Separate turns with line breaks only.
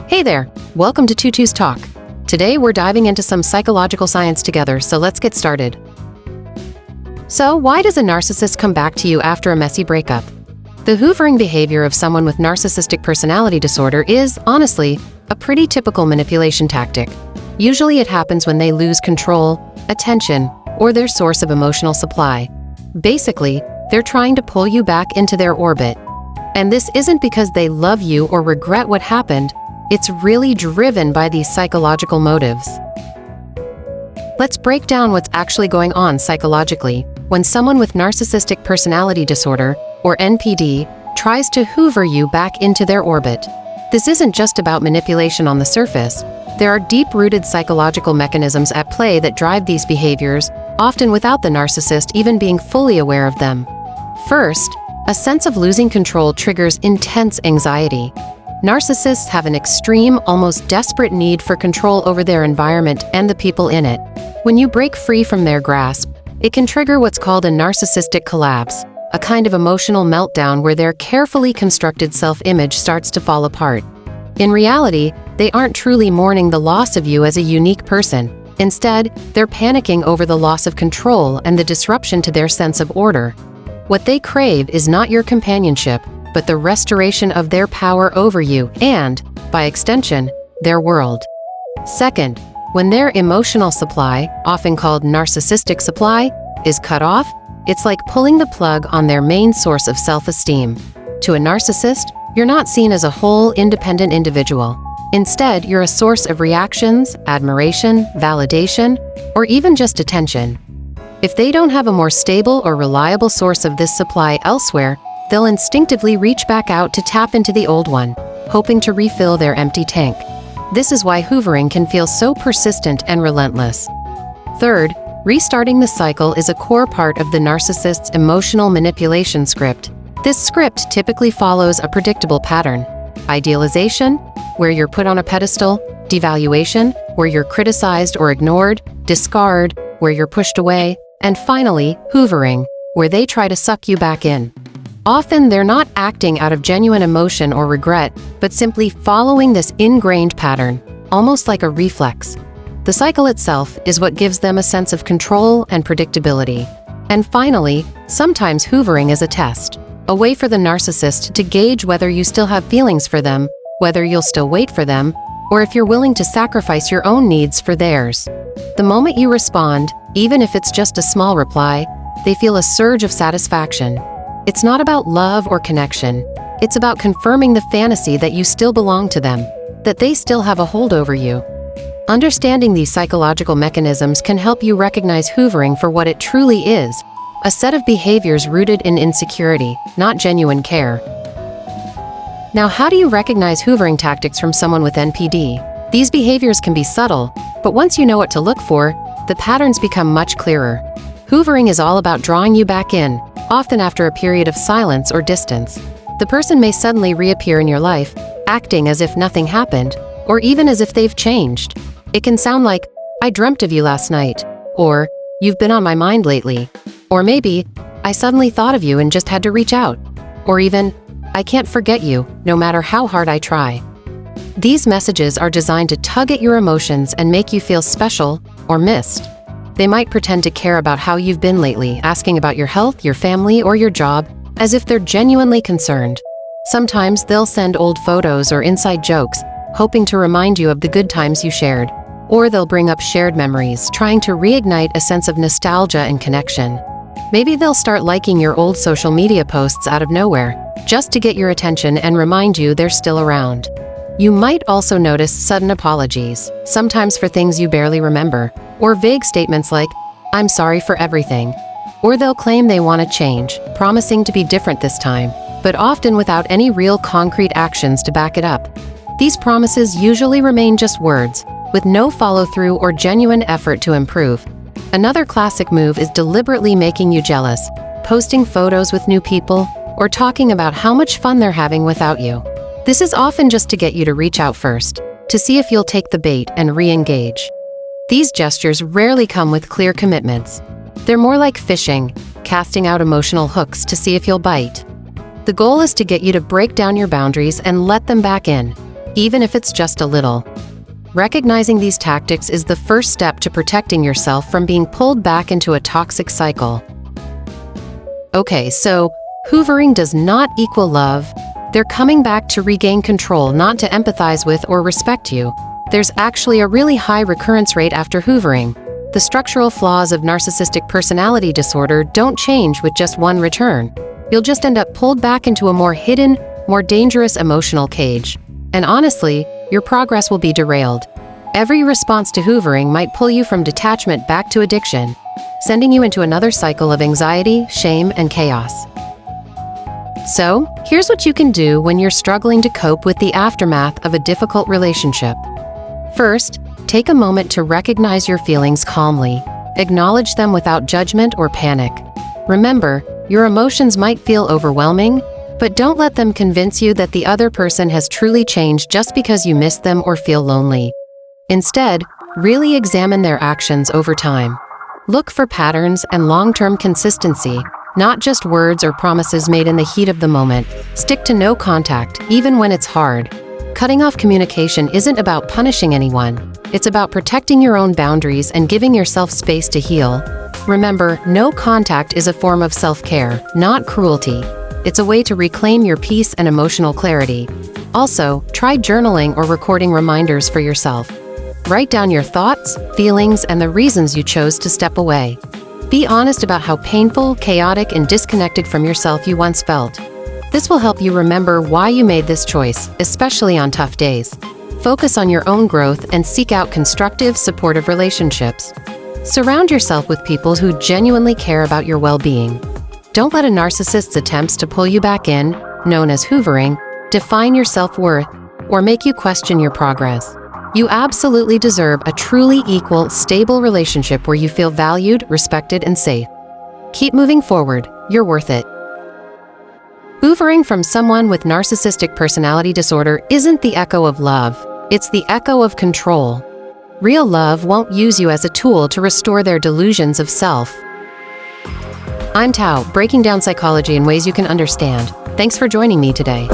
Hey there, welcome to TuTu'sTALK. Talk. Today we're diving into some psychological science together, so let's get started. So, why does a narcissist come back to you after a messy breakup? The hoovering behavior of someone with narcissistic personality disorder is, honestly, a pretty typical manipulation tactic. Usually it happens when they lose control, attention, or their source of emotional supply. Basically, they're trying to pull you back into their orbit. And this isn't because they love you or regret what happened. It's really driven by these psychological motives. Let's break down what's actually going on psychologically when someone with narcissistic personality disorder, or NPD, tries to hoover you back into their orbit. This isn't just about manipulation on the surface. There are deep-rooted psychological mechanisms at play that drive these behaviors, often without the narcissist even being fully aware of them. First, a sense of losing control triggers intense anxiety. Narcissists have an extreme, almost desperate need for control over their environment and the people in it. When you break free from their grasp, it can trigger what's called a narcissistic collapse, a kind of emotional meltdown where their carefully constructed self-image starts to fall apart. In reality, they aren't truly mourning the loss of you as a unique person. Instead, they're panicking over the loss of control and the disruption to their sense of order. What they crave is not your companionship, but the restoration of their power over you and, by extension, their world. Second, when their emotional supply, often called narcissistic supply, is cut off, it's like pulling the plug on their main source of self-esteem. To a narcissist, you're not seen as a whole, independent individual. Instead, you're a source of reactions, admiration, validation, or even just attention. If they don't have a more stable or reliable source of this supply elsewhere, they'll instinctively reach back out to tap into the old one, hoping to refill their empty tank. This is why hoovering can feel so persistent and relentless. Third, restarting the cycle is a core part of the narcissist's emotional manipulation script. This script typically follows a predictable pattern: idealization, where you're put on a pedestal; devaluation, where you're criticized or ignored; discard, where you're pushed away; and finally, hoovering, where they try to suck you back in. Often they're not acting out of genuine emotion or regret, but simply following this ingrained pattern, almost like a reflex. The cycle itself is what gives them a sense of control and predictability. And finally, sometimes hoovering is a test, a way for the narcissist to gauge whether you still have feelings for them, whether you'll still wait for them, or if you're willing to sacrifice your own needs for theirs. The moment you respond, even if it's just a small reply, they feel a surge of satisfaction. It's not about love or connection. It's about confirming the fantasy that you still belong to them, that they still have a hold over you. Understanding these psychological mechanisms can help you recognize hoovering for what it truly is: a set of behaviors rooted in insecurity, not genuine care. Now, how do you recognize hoovering tactics from someone with NPD? These behaviors can be subtle, but once you know what to look for, the patterns become much clearer. Hoovering is all about drawing you back in, often after a period of silence or distance. The person may suddenly reappear in your life, acting as if nothing happened, or even as if they've changed. It can sound like, "I dreamt of you last night," or "You've been on my mind lately," or maybe, "I suddenly thought of you and just had to reach out," or even, "I can't forget you, no matter how hard I try." These messages are designed to tug at your emotions and make you feel special or missed. They might pretend to care about how you've been lately, asking about your health, your family, or your job, as if they're genuinely concerned. Sometimes they'll send old photos or inside jokes, hoping to remind you of the good times you shared. Or they'll bring up shared memories, trying to reignite a sense of nostalgia and connection. Maybe they'll start liking your old social media posts out of nowhere, just to get your attention and remind you they're still around. You might also notice sudden apologies, sometimes for things you barely remember, or vague statements like, "I'm sorry for everything." Or they'll claim they want to change, promising to be different this time, but often without any real concrete actions to back it up. These promises usually remain just words, with no follow-through or genuine effort to improve. Another classic move is deliberately making you jealous, posting photos with new people, or talking about how much fun they're having without you. This is often just to get you to reach out first, to see if you'll take the bait and re-engage. These gestures rarely come with clear commitments. They're more like fishing, casting out emotional hooks to see if you'll bite. The goal is to get you to break down your boundaries and let them back in. even if it's just a little. Recognizing these tactics is the first step to protecting yourself from being pulled back into a toxic cycle. Okay, so hoovering does not equal love. They're coming back to regain control, not to empathize with or respect you. There's actually a really high recurrence rate after hoovering. The structural flaws of narcissistic personality disorder don't change with just one return. You'll just end up pulled back into a more hidden, more dangerous emotional cage. And honestly, your progress will be derailed. Every response to hoovering might pull you from detachment back to addiction, sending you into another cycle of anxiety, shame, and chaos. So, here's what you can do when you're struggling to cope with the aftermath of a difficult relationship. First, take a moment to recognize your feelings calmly. Acknowledge them without judgment or panic. Remember, your emotions might feel overwhelming, but don't let them convince you that the other person has truly changed just because you miss them or feel lonely. Instead, really examine their actions over time. Look for patterns and long-term consistency, not just words or promises made in the heat of the moment. Stick to no contact, even when it's hard. Cutting off communication isn't about punishing anyone. It's about protecting your own boundaries and giving yourself space to heal. Remember, no contact is a form of self-care, not cruelty. It's a way to reclaim your peace and emotional clarity. Also, try journaling or recording reminders for yourself. Write down your thoughts, feelings, and the reasons you chose to step away. Be honest about how painful, chaotic, and disconnected from yourself you once felt. This will help you remember why you made this choice, especially on tough days. Focus on your own growth and seek out constructive, supportive relationships. Surround yourself with people who genuinely care about your well-being. Don't let a narcissist's attempts to pull you back in, known as hoovering, define your self-worth or make you question your progress. You absolutely deserve a truly equal, stable relationship where you feel valued, respected, and safe. Keep moving forward. You're worth it. Hoovering from someone with narcissistic personality disorder isn't the echo of love. It's the echo of control. Real love won't use you as a tool to restore their delusions of self. I'm Tao, breaking down psychology in ways you can understand. Thanks for joining me today.